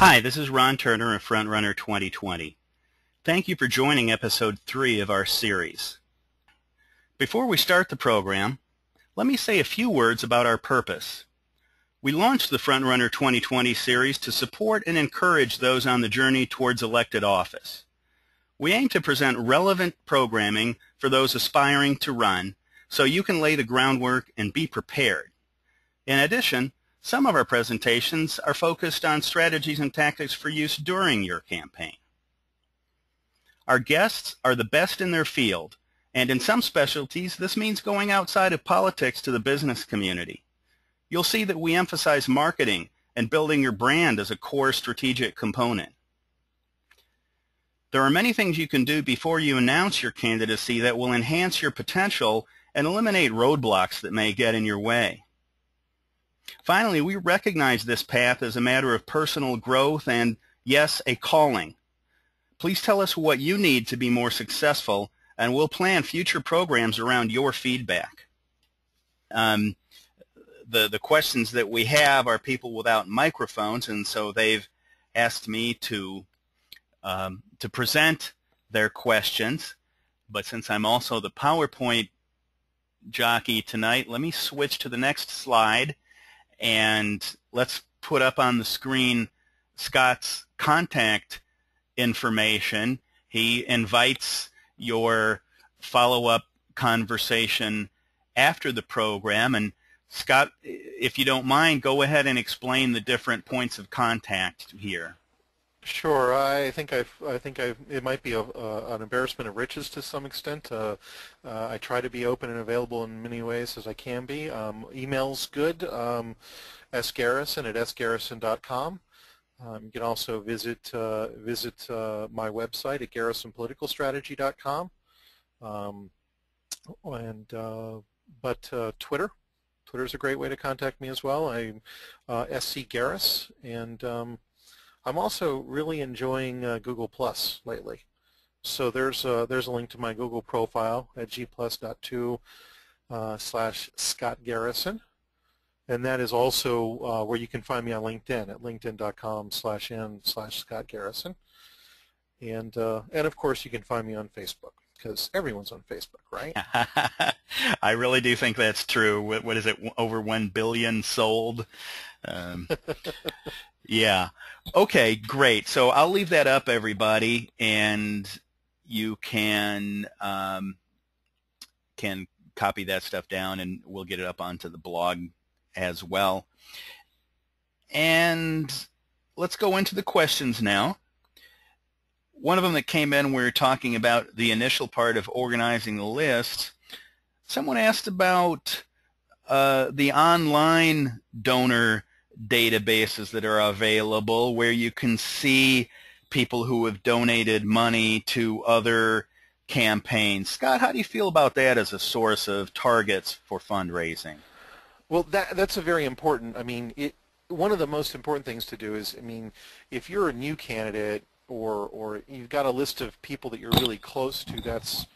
Hi, this is Ron Turner of Frontrunner 2020. Thank you for joining episode 3 of our series. Before we start the program, let me say a few words about our purpose. We launched the Frontrunner 2020 series to support and encourage those on the journey towards elected office. We aim to present relevant programming for those aspiring to run so you can lay the groundwork and be prepared. In addition, some of our presentations are focused on strategies and tactics for use during your campaign. Our guests are the best in their field, and in some specialties, this means going outside of politics to the business community. You'll see that we emphasize marketing and building your brand as a core strategic component. There are many things you can do before you announce your candidacy that will enhance your potential and eliminate roadblocks that may get in your way. Finally, we recognize this path as a matter of personal growth and, yes, a calling. Please tell us what you need to be more successful, and we'll plan future programs around your feedback. The questions that we have are people without microphones, and so they've asked me to present their questions. But since I'm also the PowerPoint jockey tonight, let me switch to the next slide. And let's put up on the screen Scott's contact information. He invites your follow-up conversation after the program. And Scott, if you don't mind, go ahead and explain the different points of contact here. Sure. I think it might be an embarrassment of riches to some extent. I try to be open and available in many ways as I can be. Email's good. sgarrison@sgarrison.com. You can also visit my website at garrisonpoliticalstrategy.com. Twitter's a great way to contact me as well. I'm SCGarris, and I'm also really enjoying Google Plus lately. So there's a link to my Google profile at gplus.2/Scott Garrison, and that is also where you can find me on LinkedIn at linkedin.com/n/Scott Garrison, and of course you can find me on Facebook because everyone's on Facebook, right? I really do think that's true. What is it? Over 1 billion sold. Yeah. Okay, great. So I'll leave that up, everybody, and you can copy that stuff down, and we'll get it up onto the blog as well. And let's go into the questions now. One of them that came in, we were talking about the initial part of organizing the list. Someone asked about the online donor databases that are available where you can see people who have donated money to other campaigns. Scott, how do you feel about that as a source of targets for fundraising? Well, that's a very important, one of the most important things to do is, if you're a new candidate or you've got a list of people that you're really close to, that's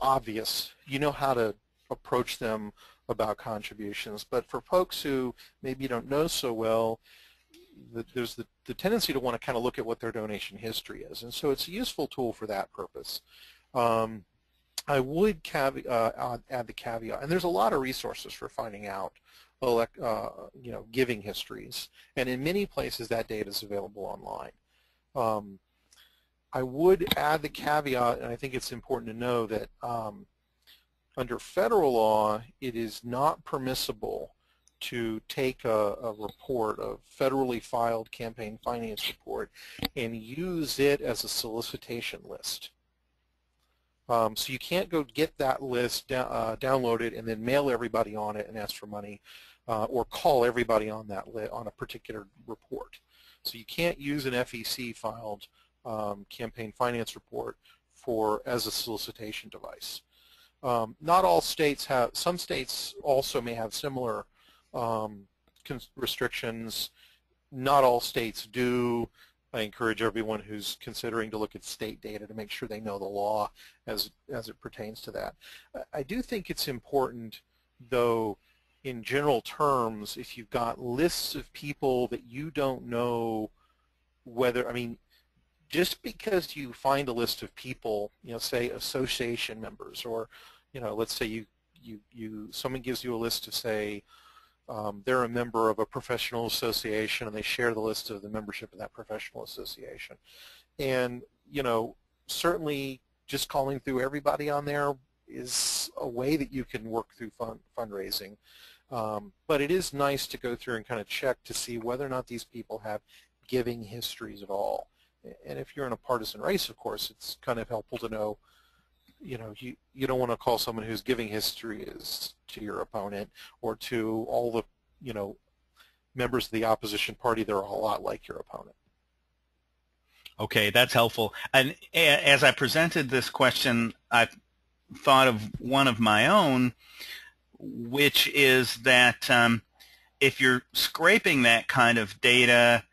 obvious. You know how to approach them about contributions. But for folks who maybe don't know so well, there's the tendency to want to kind of look at what their donation history is. And so it's a useful tool for that purpose. I would add the caveat, and there's a lot of resources for finding out giving histories. And in many places that data is available online. I would add the caveat, and I think it's important to know that under federal law, it is not permissible to take a report, a federally filed campaign finance report, and use it as a solicitation list. So you can't go get that list, download it, and then mail everybody on it and ask for money, or call everybody on that on a particular report. So you can't use an FEC-filed campaign finance report as a solicitation device. Not all states have. Some states also may have similar restrictions. Not all states do. I encourage everyone who's considering to look at state data to make sure they know the law as it pertains to that. I do think it's important, though, in general terms, if you've got lists of people that you don't know whether, I mean, just because you find a list of people, say association members, or, let's say someone gives you a list to say they're a member of a professional association and they share the list of the membership of that professional association. And, certainly just calling through everybody on there is a way that you can work through fundraising. But it is nice to go through and kind of check to see whether or not these people have giving histories at all. And if you're in a partisan race, of course, it's kind of helpful to know, you don't want to call someone whose giving history is to your opponent or to all the, members of the opposition party that are a lot like your opponent. Okay, that's helpful. And as I presented this question, I thought of one of my own, which is that if you're scraping that kind of data,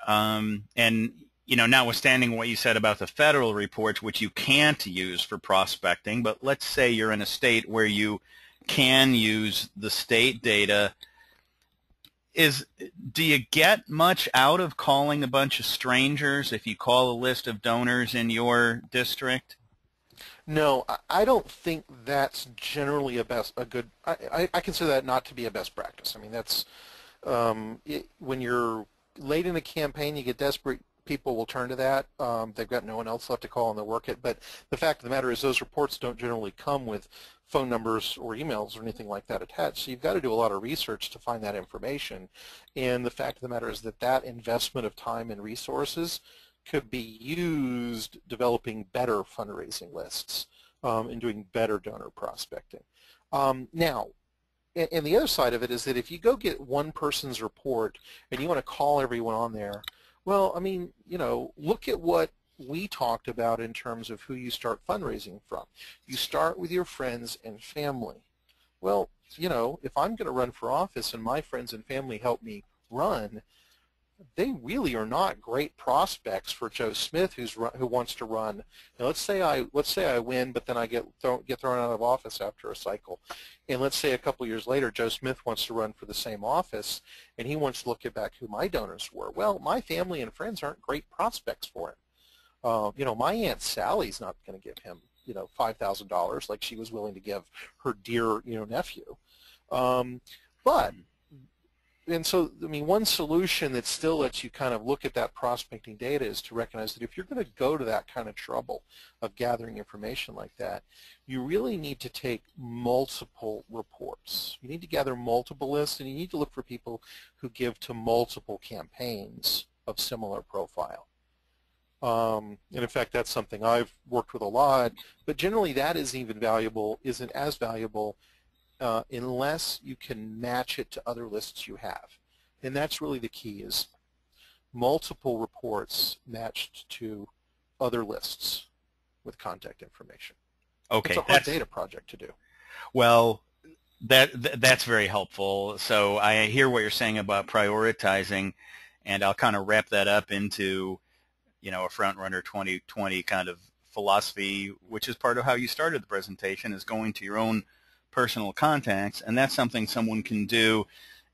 and notwithstanding what you said about the federal reports, which you can't use for prospecting, but let's say you're in a state where you can use the state data, do you get much out of calling a bunch of strangers if you call a list of donors in your district? No, I don't think that's generally I consider that not to be a best practice. I mean, that's when you're late in a campaign, you get desperate, people will turn to that. They've got no one else left to call and they'll work it. But the fact of the matter is those reports don't generally come with phone numbers or emails or anything like that attached. So you've got to do a lot of research to find that information. And the fact of the matter is that investment of time and resources could be used developing better fundraising lists and doing better donor prospecting. Now, and the other side of it is that if you go get one person's report and you want to call everyone on there, well, I mean, look at what we talked about in terms of who you start fundraising from. You start with your friends and family. Well, if I'm going to run for office and my friends and family help me run, they really are not great prospects for Joe Smith who wants to run. Now, let's say I win, but then I get thrown out of office after a cycle. And let's say a couple years later, Joe Smith wants to run for the same office, and he wants to look back who my donors were. Well, my family and friends aren't great prospects for him. My Aunt Sally's not going to give him, $5,000 like she was willing to give her dear, nephew. And so, I mean, one solution that still lets you kind of look at that prospecting data is to recognize that if you're going to go to that kind of trouble of gathering information like that, you really need to take multiple reports. You need to gather multiple lists, and you need to look for people who give to multiple campaigns of similar profile. And in fact, that's something I've worked with a lot, but generally that isn't as valuable unless you can match it to other lists you have. And that's really the key, is multiple reports matched to other lists with contact information. Okay, it's a hard data project to do. Well, that's very helpful. So I hear what you're saying about prioritizing, and I'll kind of wrap that up into a Front Runner 2020 kind of philosophy, which is part of how you started the presentation, is going to your own personal contacts, and that's something someone can do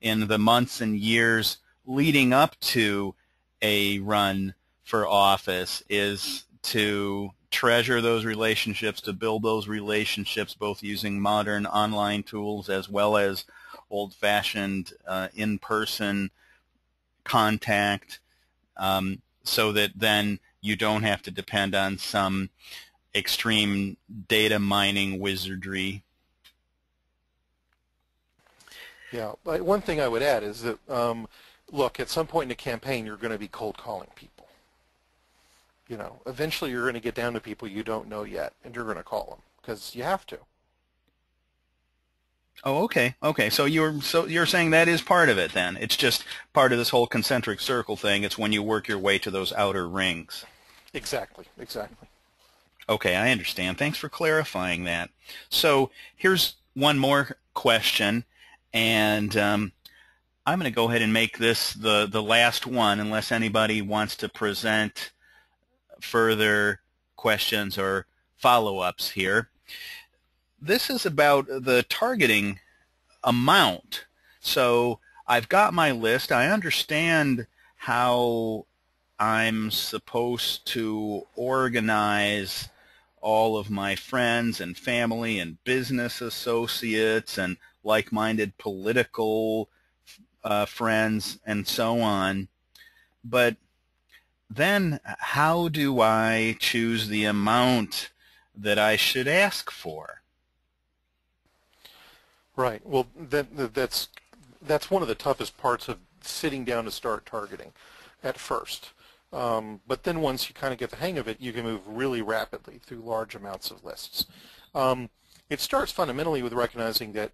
in the months and years leading up to a run for office, is to treasure those relationships, to build those relationships both using modern online tools as well as old-fashioned in-person contact, so that then you don't have to depend on some extreme data mining wizardry. Yeah, but one thing I would add is that, look, at some point in a campaign, you're going to be cold calling people. Eventually you're going to get down to people you don't know yet, and you're going to call them because you have to. Oh, okay. Okay, so you're saying that is part of it then. It's just part of this whole concentric circle thing. It's when you work your way to those outer rings. Exactly. Okay, I understand. Thanks for clarifying that. So here's one more question, and I'm going to go ahead and make this the last one, unless anybody wants to present further questions or follow-ups here. This is about the targeting amount. So I've got my list. I understand how I'm supposed to organize all of my friends and family and business associates and like-minded political friends and so on. But then how do I choose the amount that I should ask for? Right. Well, that's one of the toughest parts of sitting down to start targeting at first. But then once you kind of get the hang of it, you can move really rapidly through large amounts of lists. It starts fundamentally with recognizing that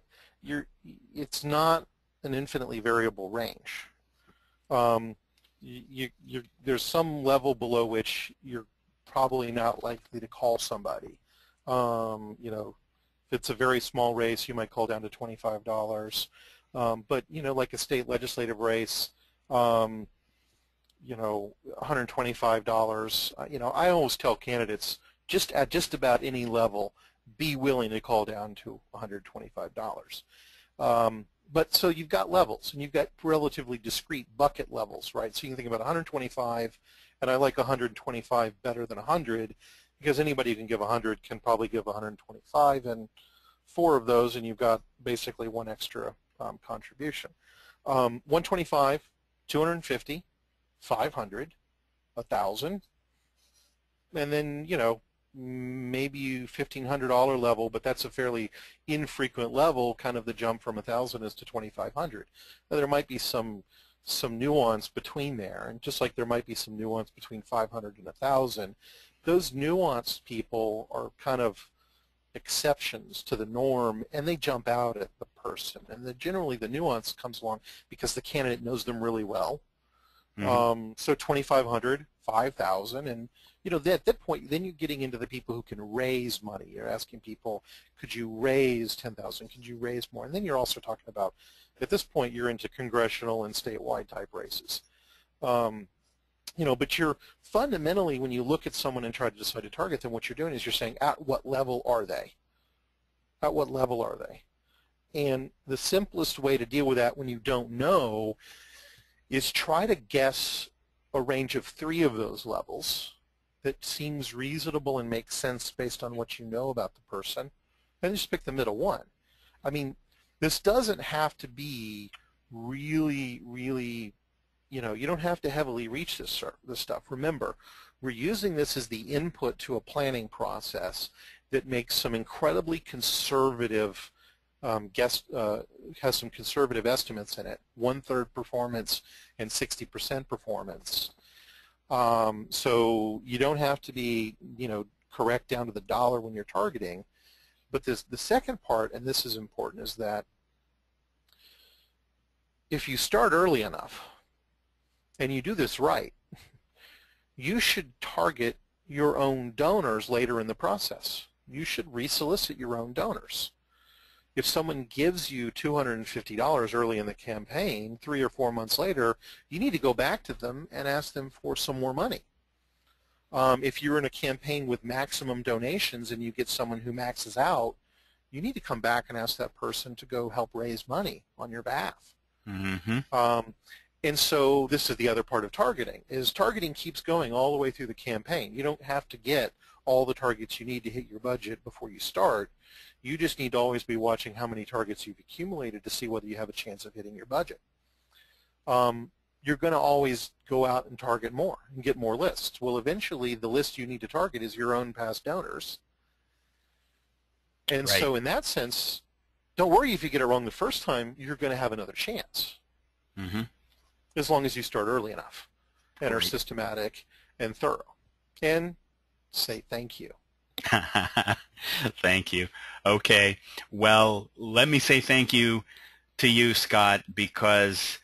it's not an infinitely variable range. There's some level below which you're probably not likely to call somebody. If it's a very small race, you might call down to $25. But like a state legislative race, $125. I always tell candidates just at just about any level, be willing to call down to $125. But so you've got levels, and you've got relatively discrete bucket levels, right? So you can think about 125, and I like 125 better than 100, because anybody who can give 100 can probably give 125, and 4 of those, and you've got basically 1 extra contribution. 125, 250, 500, 1,000, and then maybe $1,500 level, but that's a fairly infrequent level. Kind of the jump from 1,000 is to 2,500. Now, there might be some nuance between there, and just like there might be some nuance between 500 and 1,000, those nuanced people are kind of exceptions to the norm, and they jump out at the person. And generally the nuance comes along because the candidate knows them really well. Mm-hmm. So 2,500, 5,000, and at that point, then you're getting into the people who can raise money. You're asking people, could you raise 10,000? Could you raise more? And then you're also talking about, at this point, you're into congressional and statewide type races. But you're fundamentally, when you look at someone and try to decide to target them, what you're doing is you're saying, at what level are they? At what level are they? And the simplest way to deal with that when you don't know is try to guess a range of 3 of those levels that seems reasonable and makes sense based on what you know about the person, and just pick the middle one. I mean, this doesn't have to be really, really, you don't have to heavily reach this stuff. Remember, we're using this as the input to a planning process that makes some incredibly conservative has some conservative estimates in it, 1/3 performance and 60% performance. So you don't have to be, correct down to the dollar when you're targeting. But the second part, and this is important, is that if you start early enough and you do this right, you should target your own donors later in the process. You should resolicit your own donors. If someone gives you $250 early in the campaign, 3 or 4 months later, you need to go back to them and ask them for some more money. If you're in a campaign with maximum donations and you get someone who maxes out, you need to come back and ask that person to go help raise money on your behalf. Mm-hmm. And so this is the other part of targeting, is targeting keeps going all the way through the campaign. You don't have to get all the targets you need to hit your budget before you start. You just need to always be watching how many targets you've accumulated to see whether you have a chance of hitting your budget. You're going to always go out and target more and get more lists. Well, eventually the list you need to target is your own past donors. And so in that sense, don't worry if you get it wrong the first time, you're going to have another chance. Mm-hmm. As long as you start early enough and are systematic and thorough. And say thank you. Thank you. Okay. Well, let me say thank you to you, Scott, because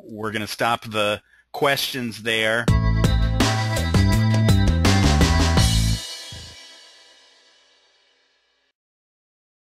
we're going to stop the questions there.